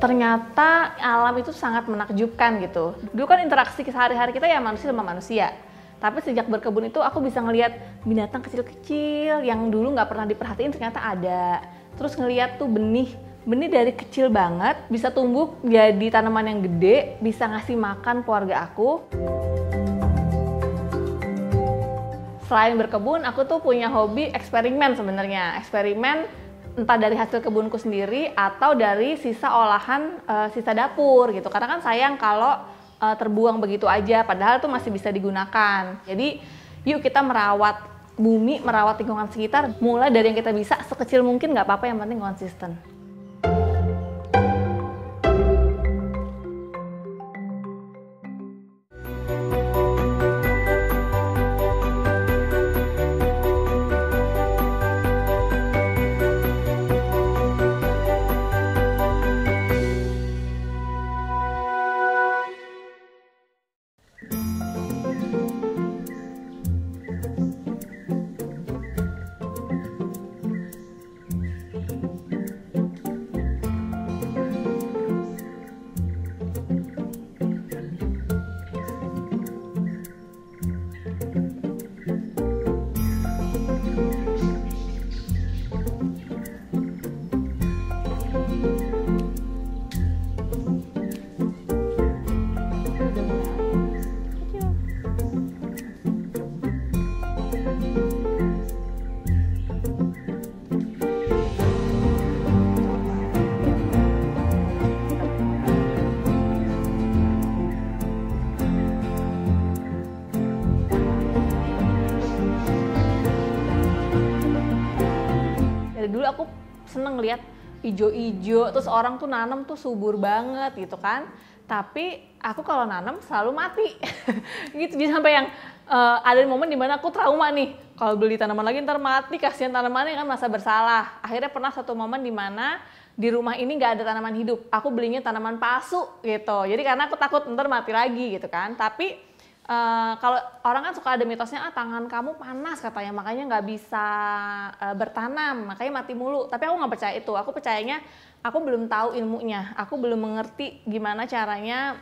ternyata alam itu sangat menakjubkan gitu. Dulu kan interaksi sehari-hari kita ya manusia sama manusia. Tapi sejak berkebun itu aku bisa ngelihat binatang kecil-kecil yang dulu nggak pernah diperhatiin ternyata ada. Terus ngelihat tuh benih dari kecil banget bisa tumbuh jadi tanaman yang gede, bisa ngasih makan keluarga aku. Selain berkebun, aku tuh punya hobi eksperimen sebenarnya. Eksperimen entah dari hasil kebunku sendiri atau dari sisa olahan, sisa dapur gitu. Karena kan sayang kalau terbuang begitu aja, padahal itu masih bisa digunakan. Jadi yuk kita merawat bumi, merawat lingkungan sekitar, mulai dari yang kita bisa sekecil mungkin, nggak apa-apa, yang penting konsisten. Dulu aku seneng lihat ijo-ijo, terus orang tuh nanam tuh subur banget gitu kan. Tapi aku kalau nanam selalu mati gitu. Jadi sampai yang ada momen dimana aku trauma nih, kalau beli tanaman lagi ntar mati, kasihan tanamannya kan, merasa bersalah. Akhirnya pernah satu momen dimana di rumah ini nggak ada tanaman hidup, aku belinya tanaman palsu gitu. Jadi karena aku takut ntar mati lagi gitu kan. Tapi kalau orang kan suka ada mitosnya, tangan kamu panas katanya, makanya nggak bisa bertanam, makanya mati mulu. Tapi aku nggak percaya itu. Aku percayanya aku belum tahu ilmunya, aku belum mengerti gimana caranya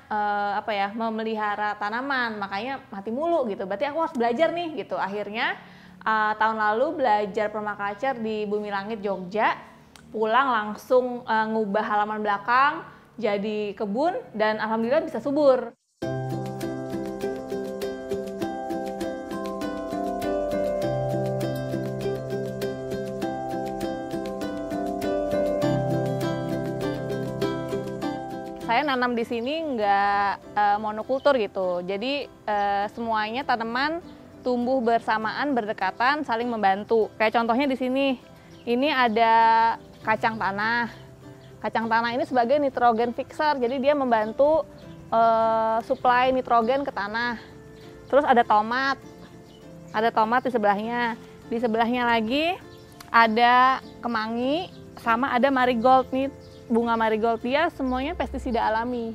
memelihara tanaman, makanya mati mulu gitu. Berarti aku harus belajar nih gitu. Akhirnya tahun lalu belajar permaculture di Bumi Langit Jogja, pulang langsung ngubah halaman belakang jadi kebun dan alhamdulillah bisa subur. Saya nanam di sini nggak monokultur gitu, jadi semuanya tanaman tumbuh bersamaan, berdekatan, saling membantu. Kayak contohnya di sini, ini ada kacang tanah. Kacang tanah ini sebagai nitrogen fixer, jadi dia membantu suplai nitrogen ke tanah. Terus ada tomat di sebelahnya. Di sebelahnya lagi ada kemangi, sama ada marigold nih. Bunga marigold, dia semuanya pestisida alami.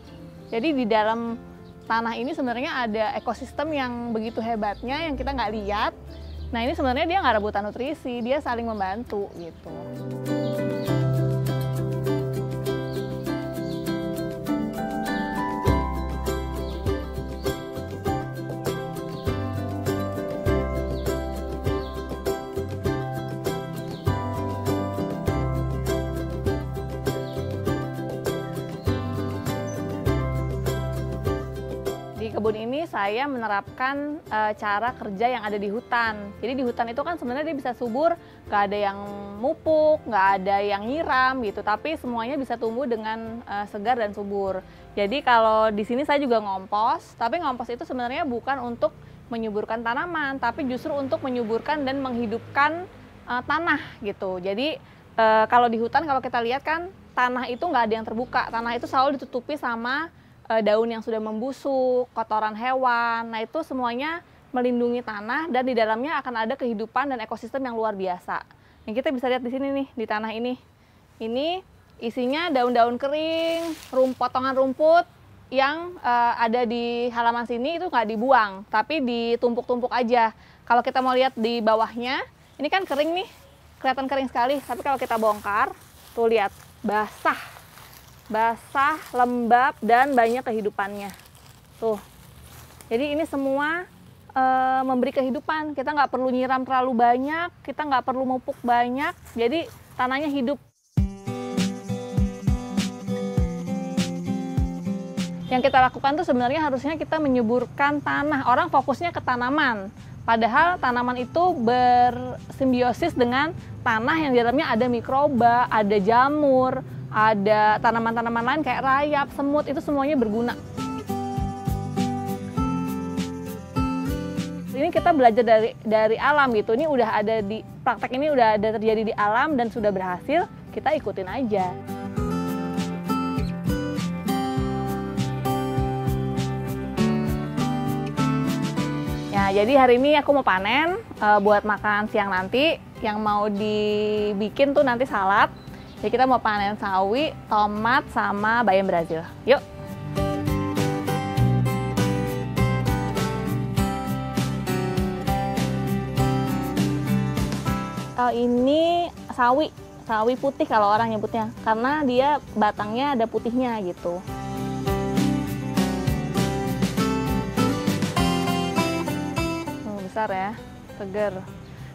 Jadi di dalam tanah ini sebenarnya ada ekosistem yang begitu hebatnya yang kita nggak lihat. Nah ini sebenarnya dia nggak rebutan nutrisi, dia saling membantu gitu. Di kebun ini saya menerapkan cara kerja yang ada di hutan. Jadi di hutan itu kan sebenarnya dia bisa subur, nggak ada yang mupuk, nggak ada yang nyiram gitu, tapi semuanya bisa tumbuh dengan segar dan subur. Jadi kalau di sini saya juga ngompos, tapi ngompos itu sebenarnya bukan untuk menyuburkan tanaman, tapi justru untuk menyuburkan dan menghidupkan tanah gitu. Jadi kalau di hutan, kalau kita lihat kan tanah itu nggak ada yang terbuka, tanah itu selalu ditutupi sama daun yang sudah membusuk, kotoran hewan. Nah itu semuanya melindungi tanah dan di dalamnya akan ada kehidupan dan ekosistem yang luar biasa. Yang kita bisa lihat di sini nih, di tanah ini. Ini isinya daun-daun kering, potongan rumput yang ada di halaman sini itu nggak dibuang, tapi ditumpuk-tumpuk aja. Kalau kita mau lihat di bawahnya, ini kan kering nih, kelihatan kering sekali. Tapi kalau kita bongkar, tuh lihat, basah. basah, lembab, dan banyak kehidupannya. Tuh, jadi ini semua memberi kehidupan. Kita nggak perlu nyiram terlalu banyak, kita nggak perlu mupuk banyak, jadi tanahnya hidup. Yang kita lakukan tuh sebenarnya harusnya kita menyuburkan tanah. Orang fokusnya ke tanaman, padahal tanaman itu bersimbiosis dengan tanah yang di dalamnya ada mikroba, ada jamur, ada tanaman-tanaman lain kayak rayap, semut, itu semuanya berguna. Ini kita belajar dari alam gitu. Ini udah ada di praktek, ini udah ada terjadi di alam dan sudah berhasil, kita ikutin aja. Ya, jadi hari ini aku mau panen buat makan siang nanti. Yang mau dibikin tuh nanti salad. Jadi kita mau panen sawi, tomat, sama bayam Brazil. Yuk! Ini sawi putih kalau orang nyebutnya, karena dia batangnya ada putihnya gitu. Besar ya, seger.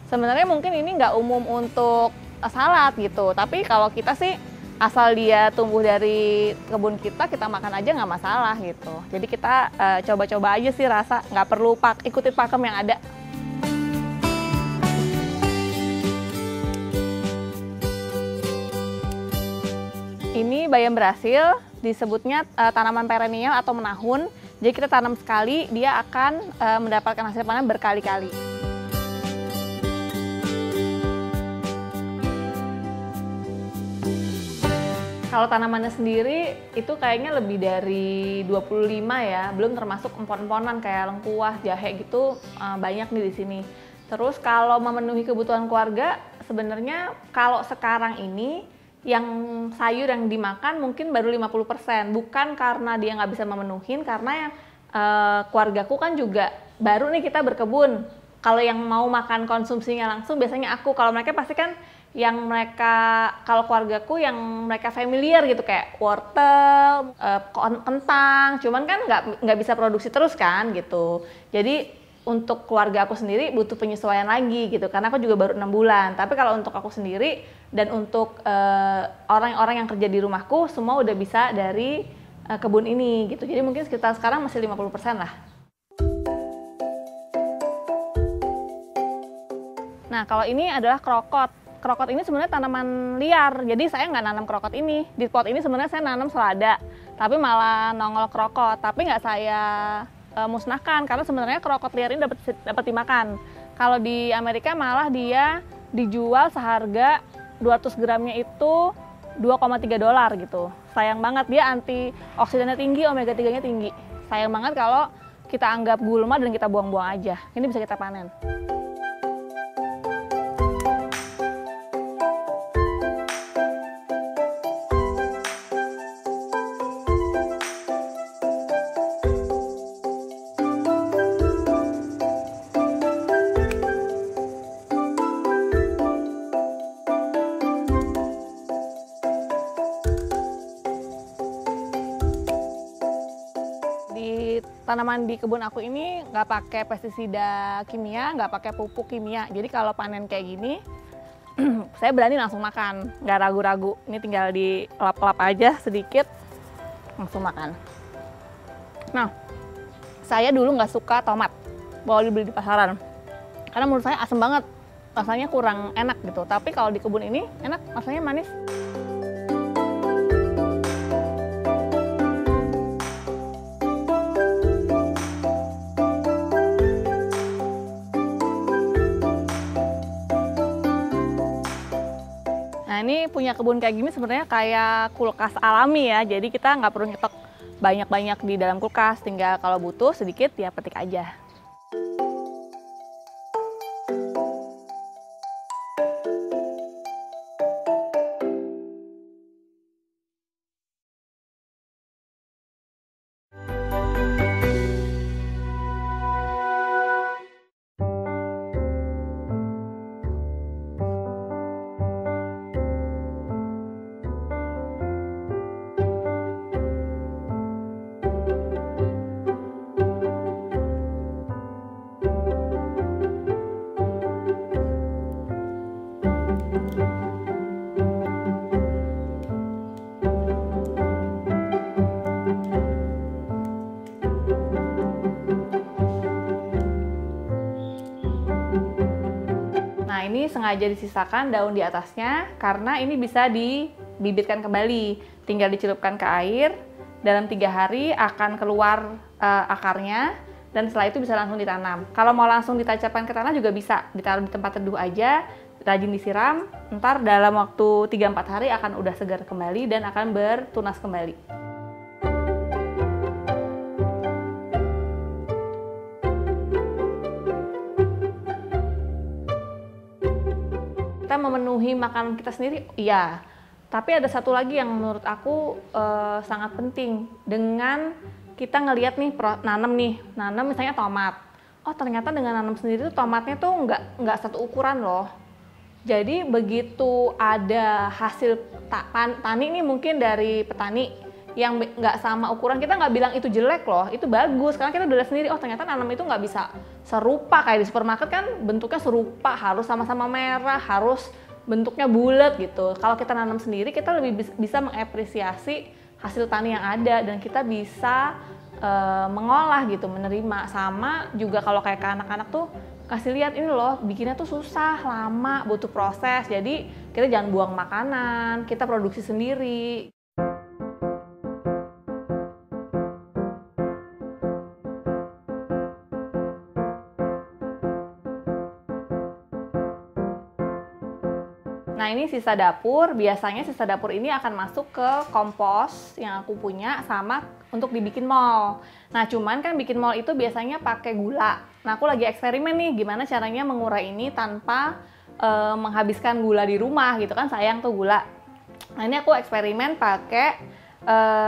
Sebenarnya mungkin ini nggak umum untuk salad gitu, tapi kalau kita sih asal dia tumbuh dari kebun kita makan aja nggak masalah gitu. Jadi kita coba-coba aja sih rasa, nggak perlu ikutin pakem yang ada. Ini bayam Brazil, disebutnya tanaman perennial atau menahun. Jadi kita tanam sekali, dia akan mendapatkan hasil panen berkali-kali. Kalau tanamannya sendiri itu kayaknya lebih dari 25 ya, belum termasuk empon-emponan kayak lengkuas, jahe gitu, banyak nih di sini. Terus kalau memenuhi kebutuhan keluarga, sebenarnya kalau sekarang ini yang sayur yang dimakan mungkin baru 50%, bukan karena dia nggak bisa memenuhin, karena yang keluargaku kan juga baru nih kita berkebun. Kalau yang mau makan konsumsinya langsung biasanya aku, kalau mereka pasti kan yang mereka, kalau keluargaku yang mereka familiar gitu kayak wortel, kentang, cuman kan nggak bisa produksi terus kan gitu. Jadi untuk keluarga aku sendiri butuh penyesuaian lagi gitu, karena aku juga baru 6 bulan. Tapi kalau untuk aku sendiri dan untuk orang-orang yang kerja di rumahku, semua udah bisa dari kebun ini gitu. Jadi mungkin sekitar sekarang masih 50% lah. Nah, kalau ini adalah krokot. Krokot ini sebenarnya tanaman liar, jadi saya nggak nanam krokot ini. Di pot ini sebenarnya saya nanam selada, tapi malah nongol krokot. Tapi nggak saya musnahkan, karena sebenarnya krokot liar ini dapat dimakan. Kalau di Amerika malah dia dijual seharga 200 gramnya itu $2,3 gitu. Sayang banget, dia antioksidannya tinggi, omega 3-nya tinggi. Sayang banget kalau kita anggap gulma dan kita buang-buang aja. Ini bisa kita panen. Tanaman di kebun aku ini nggak pakai pestisida kimia, nggak pakai pupuk kimia. Jadi kalau panen kayak gini, saya berani langsung makan, nggak ragu-ragu. Ini tinggal dilap-lap aja sedikit, langsung makan. Nah, saya dulu nggak suka tomat, bawa dibeli di pasaran. Karena menurut saya asam banget, rasanya kurang enak gitu. Tapi kalau di kebun ini enak, rasanya manis. Nah, ini punya kebun kayak gini sebenarnya kayak kulkas alami ya. Jadi kita nggak perlu nyetok banyak-banyak di dalam kulkas. Tinggal kalau butuh sedikit ya petik aja. ini sengaja disisakan daun di atasnya karena ini bisa dibibitkan kembali. Tinggal dicelupkan ke air, dalam 3 hari akan keluar akarnya, dan setelah itu bisa langsung ditanam. Kalau mau langsung ditancapkan ke tanah juga bisa, ditaruh di tempat teduh aja, rajin disiram, ntar dalam waktu 3-4 hari akan udah segar kembali dan akan bertunas kembali. Kita memenuhi makanan kita sendiri, iya. Tapi ada satu lagi yang menurut aku sangat penting. Dengan kita ngelihat nih, nanam misalnya tomat. Oh ternyata dengan nanam sendiri tuh tomatnya tuh nggak satu ukuran loh. Jadi begitu ada hasil tani nih mungkin dari petani yang nggak sama ukuran, kita nggak bilang itu jelek loh, itu bagus. Karena kita udah lihat sendiri, oh ternyata nanam itu nggak bisa serupa kayak di supermarket kan bentuknya serupa, harus sama-sama merah, harus bentuknya bulat gitu. Kalau kita nanam sendiri, kita lebih bisa mengapresiasi hasil tani yang ada dan kita bisa mengolah gitu, menerima. Sama juga kalau kayak ke anak-anak tuh kasih lihat ini loh, bikinnya tuh susah, lama, butuh proses. Jadi kita jangan buang makanan, kita produksi sendiri. Nah ini sisa dapur, biasanya sisa dapur ini akan masuk ke kompos yang aku punya sama untuk dibikin mol. Nah cuman kan bikin mol itu biasanya pakai gula. Nah aku lagi eksperimen nih gimana caranya mengurai ini tanpa menghabiskan gula di rumah gitu kan, sayang tuh gula. Nah ini aku eksperimen pakai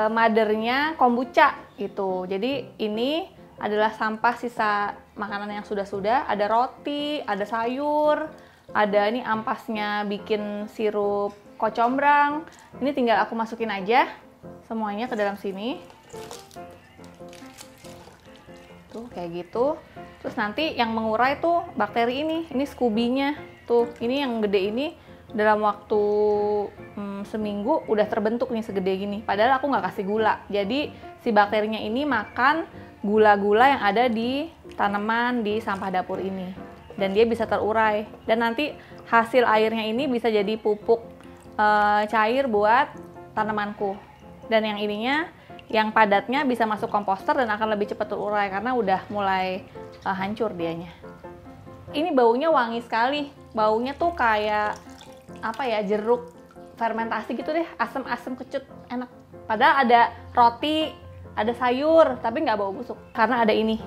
mothernya kombucha gitu. Jadi ini adalah sampah sisa makanan yang sudah-sudah, ada roti, ada sayur, ada ini ampasnya bikin sirup kocombrang. Ini tinggal aku masukin aja semuanya ke dalam sini. Tuh kayak gitu. Terus nanti yang mengurai tuh bakteri ini Scooby-nya. Tuh, ini yang gede ini dalam waktu seminggu udah terbentuk nih segede gini. Padahal aku nggak kasih gula. Jadi si bakterinya ini makan gula-gula yang ada di tanaman di sampah dapur ini. Dan dia bisa terurai, dan nanti hasil airnya ini bisa jadi pupuk cair buat tanamanku. Dan yang ininya, yang padatnya bisa masuk komposter dan akan lebih cepat terurai karena udah mulai hancur dianya. Ini baunya wangi sekali, baunya tuh kayak apa ya, jeruk fermentasi gitu deh, asam-asam kecut, enak. Padahal ada roti, ada sayur, tapi nggak bau busuk karena ada ini.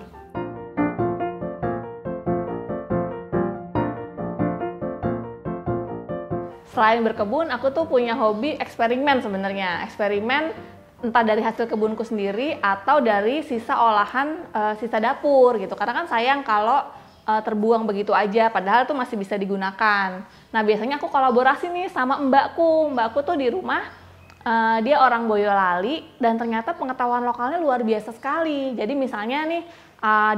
Selain berkebun, aku tuh punya hobi eksperimen sebenarnya. Eksperimen entah dari hasil kebunku sendiri atau dari sisa olahan sisa dapur gitu. Karena kan sayang kalau terbuang begitu aja, padahal tuh masih bisa digunakan. Nah biasanya aku kolaborasi nih sama mbakku. Mbakku tuh di rumah, dia orang Boyolali dan ternyata pengetahuan lokalnya luar biasa sekali. Jadi misalnya nih,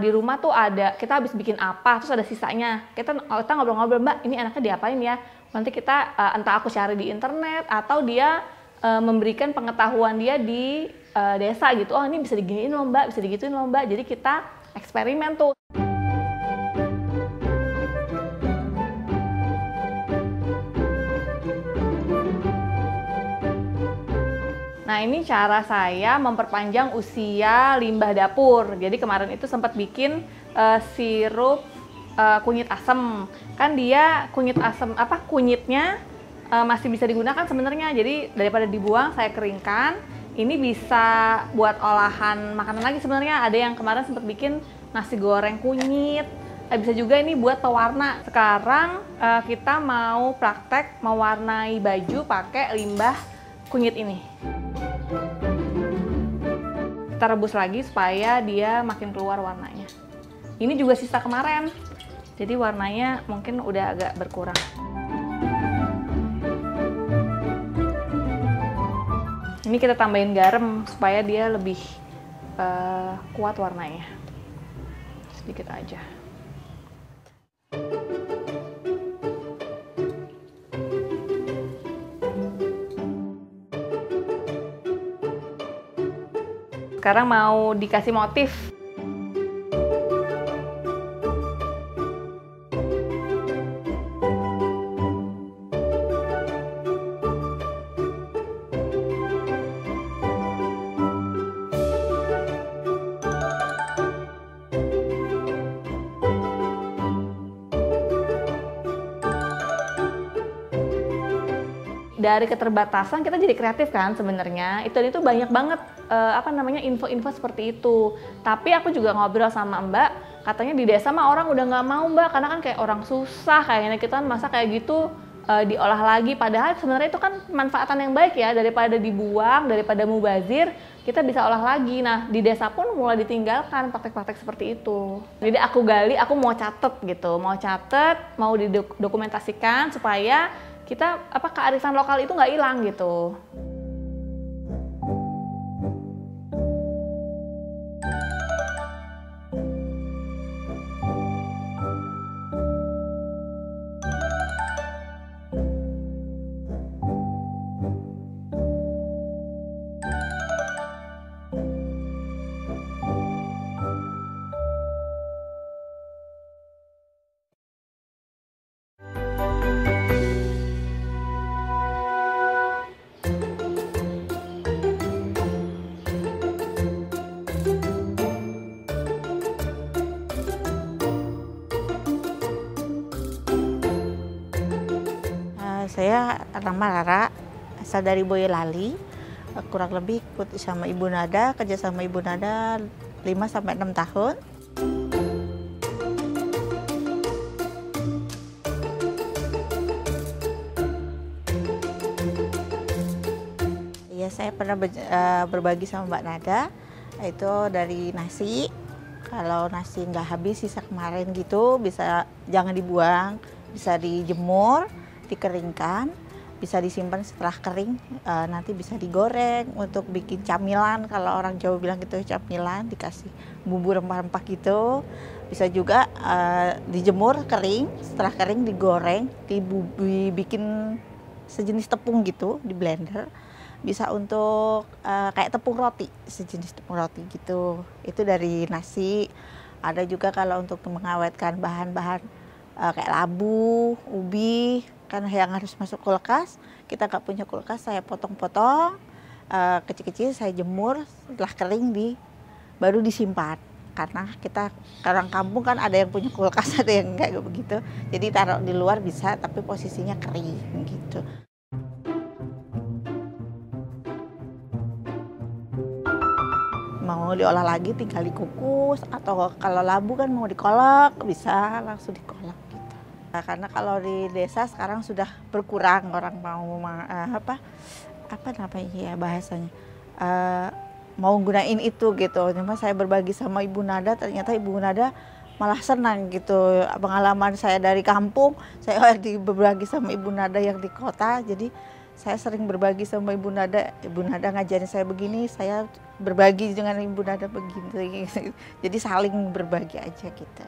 di rumah tuh ada, kita habis bikin apa, terus ada sisanya. Kita ngobrol-ngobrol, Mbak, ini enaknya diapain ya? Nanti kita entah aku cari di internet atau dia memberikan pengetahuan dia di desa gitu. Oh ini bisa diginiin loh Mbak, bisa digituin loh Mbak. Jadi kita eksperimen tuh. Nah ini cara saya memperpanjang usia limbah dapur. Jadi kemarin itu sempat bikin sirup kunyit asam. Kan dia kunyit asam kunyitnya masih bisa digunakan sebenarnya. Jadi daripada dibuang saya keringkan. Ini bisa buat olahan makanan lagi sebenarnya. Ada yang kemarin sempat bikin nasi goreng kunyit. Bisa juga ini buat pewarna. Sekarang kita mau praktek mewarnai baju pakai limbah kunyit ini. Kita rebus lagi supaya dia makin keluar warnanya. Ini juga sisa kemarin. Jadi warnanya mungkin udah agak berkurang. Ini kita tambahin garam supaya dia lebih kuat warnanya. Sedikit aja. Sekarang mau dikasih motif. dari keterbatasan kita jadi kreatif kan sebenarnya. Itu banyak banget info-info seperti itu. Tapi aku juga ngobrol sama Mbak, katanya di desa mah orang udah nggak mau Mbak, karena kan kayak orang susah kayaknya kita masa kayak gitu diolah lagi. Padahal sebenarnya itu kan manfaatan yang baik ya, daripada dibuang, daripada mubazir, kita bisa olah lagi. Nah di desa pun mulai ditinggalkan praktek-praktek seperti itu. Jadi aku gali, aku mau catet gitu, mau didokumentasikan supaya kita kearifan lokal itu nggak hilang gitu. Saya nama Rara, asal dari Boyolali. Kurang lebih ikut sama Ibu Nada, kerja sama Ibu Nada 5-6 tahun. Ya, saya pernah berbagi sama Mbak Nada, itu dari nasi. Kalau nasi nggak habis sisa kemarin gitu, jangan dibuang, bisa dijemur, dikeringkan, bisa disimpan setelah kering, nanti bisa digoreng untuk bikin camilan. Kalau orang Jawa bilang gitu camilan, dikasih bumbu rempah-rempah gitu. Bisa juga dijemur kering, setelah kering digoreng, dibikin sejenis tepung gitu di blender. Bisa untuk kayak tepung roti, sejenis tepung roti gitu. Itu dari nasi. Ada juga kalau untuk mengawetkan bahan-bahan kayak labu, ubi, kan yang harus masuk kulkas. Kita nggak punya kulkas, saya potong-potong kecil-kecil, saya jemur, setelah kering baru disimpan. Karena kita orang kampung kan ada yang punya kulkas, ada yang enggak begitu. Jadi taruh di luar bisa, tapi posisinya kering gitu. Mau diolah lagi tinggal dikukus, atau kalau labu kan mau dikolak, bisa langsung dikolak gitu. Nah, karena kalau di desa sekarang sudah berkurang orang mau apa namanya ya bahasanya, mau gunain itu gitu. Cuma saya berbagi sama Ibu Nada, ternyata Ibu Nada malah senang gitu. Pengalaman saya dari kampung, saya berbagi sama Ibu Nada yang di kota, jadi saya sering berbagi sama Ibu Nada ngajarin saya begini, saya berbagi dengan Ibu Nada begini. Jadi saling berbagi aja kita.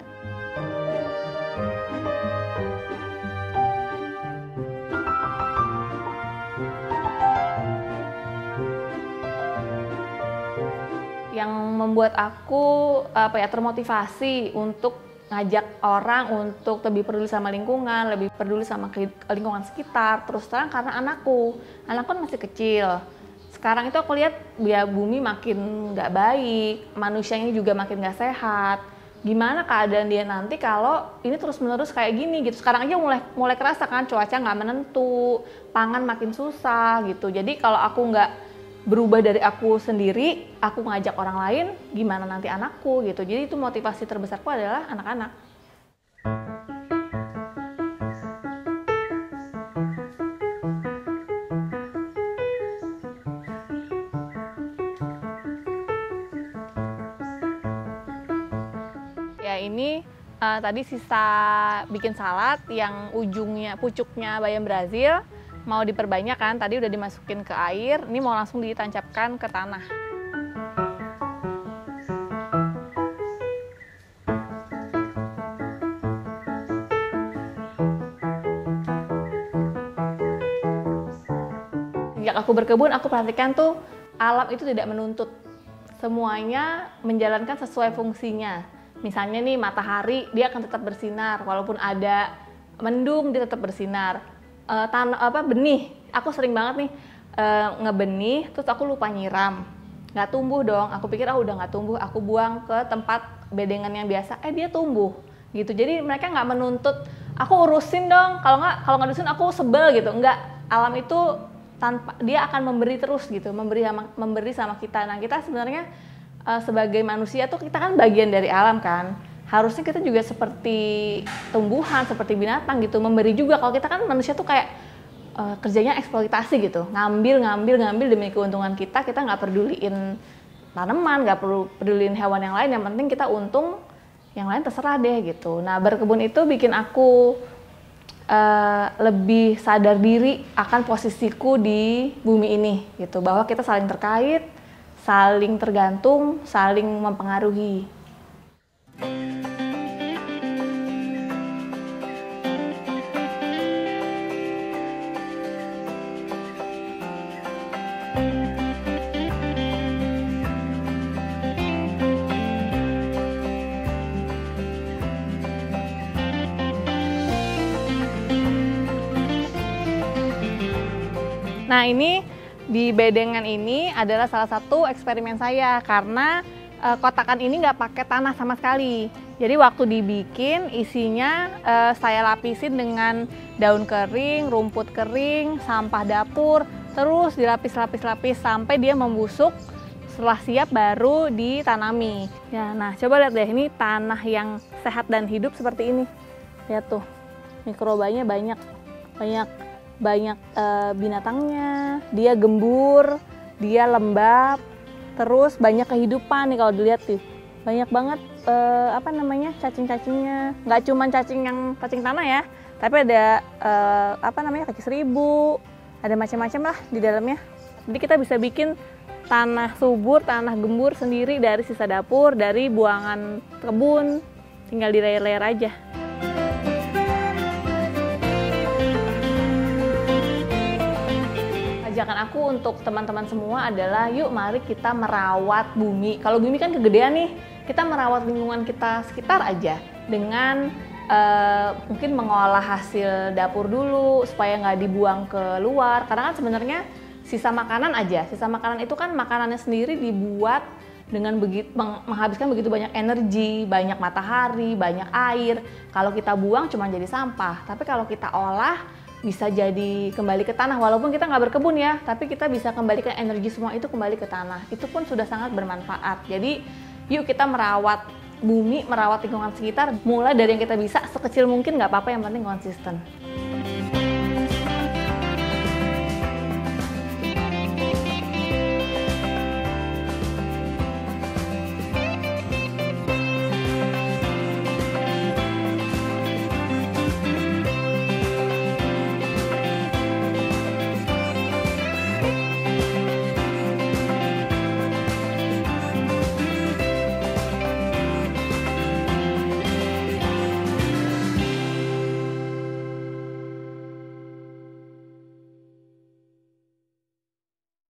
Yang membuat aku termotivasi untuk ngajak orang untuk lebih peduli sama lingkungan, lebih peduli sama lingkungan sekitar. Terus terang karena anakku kan masih kecil. Sekarang itu aku lihat bumi makin nggak baik, manusianya juga makin nggak sehat. Gimana keadaan dia nanti kalau ini terus-menerus kayak gini gitu. Sekarang aja mulai kerasa kan, cuaca nggak menentu, pangan makin susah gitu. Jadi kalau aku nggak berubah dari aku sendiri, aku ngajak orang lain, gimana nanti anakku gitu. Jadi itu motivasi terbesarku adalah anak-anak. Ya ini tadi sisa bikin salad yang pucuknya bayam Brazil. Mau diperbanyak kan, tadi udah dimasukin ke air, ini mau langsung ditancapkan ke tanah. Sejak aku berkebun, aku perhatikan tuh alam itu tidak menuntut. Semuanya menjalankan sesuai fungsinya. Misalnya nih matahari, dia akan tetap bersinar, walaupun ada mendung dia tetap bersinar. Benih, aku sering banget nih ngebenih, terus aku lupa nyiram, nggak tumbuh dong. Aku pikir udah nggak tumbuh, aku buang ke tempat bedengan yang biasa, dia tumbuh gitu. Jadi mereka nggak menuntut aku urusin dong, kalau nggak urusin aku sebel gitu, nggak. alam itu tanpa dia akan memberi terus gitu, memberi sama kita. Nah, kita sebenarnya sebagai manusia tuh kita kan bagian dari alam kan. Harusnya kita juga seperti tumbuhan, seperti binatang gitu, memberi juga. Kalau kita kan manusia tuh kayak kerjanya eksploitasi gitu, ngambil demi keuntungan kita nggak peduliin tanaman, nggak perlu peduliin hewan yang lain, yang penting kita untung, yang lain terserah deh gitu. Nah, berkebun itu bikin aku lebih sadar diri akan posisiku di bumi ini gitu, bahwa kita saling terkait, saling tergantung, saling mempengaruhi. Nah, ini di bedengan ini adalah salah satu eksperimen saya karena kotakan ini nggak pakai tanah sama sekali. Jadi waktu dibikin isinya saya lapisin dengan daun kering, rumput kering, sampah dapur, terus dilapis-lapis sampai dia membusuk. Setelah siap baru ditanami. Ya, nah coba lihat deh, ini tanah yang sehat dan hidup seperti ini. Lihat tuh, mikrobanya banyak binatangnya, dia gembur, dia lembab, terus banyak kehidupan nih kalau dilihat tuh, banyak banget cacing-cacingnya. Nggak cuma cacing tanah ya, tapi ada kaki seribu, ada macam-macam lah di dalamnya. Jadi kita bisa bikin tanah subur, tanah gembur sendiri dari sisa dapur, dari buangan kebun, tinggal di layer-layer aja. Ajakan aku untuk teman-teman semua adalah yuk mari kita merawat bumi. Kalau bumi kan kegedean nih, kita merawat lingkungan kita sekitar aja dengan mungkin mengolah hasil dapur dulu supaya nggak dibuang ke luar. Karena kan sebenarnya sisa makanan itu kan makanannya sendiri dibuat dengan menghabiskan begitu banyak energi, banyak matahari, banyak air. Kalau kita buang cuma jadi sampah, tapi kalau kita olah bisa jadi kembali ke tanah, walaupun kita nggak berkebun ya, tapi kita bisa kembalikan energi semua itu kembali ke tanah. Itu pun sudah sangat bermanfaat. Jadi yuk kita merawat bumi, merawat lingkungan sekitar, mulai dari yang kita bisa sekecil mungkin, nggak apa-apa, yang penting konsisten.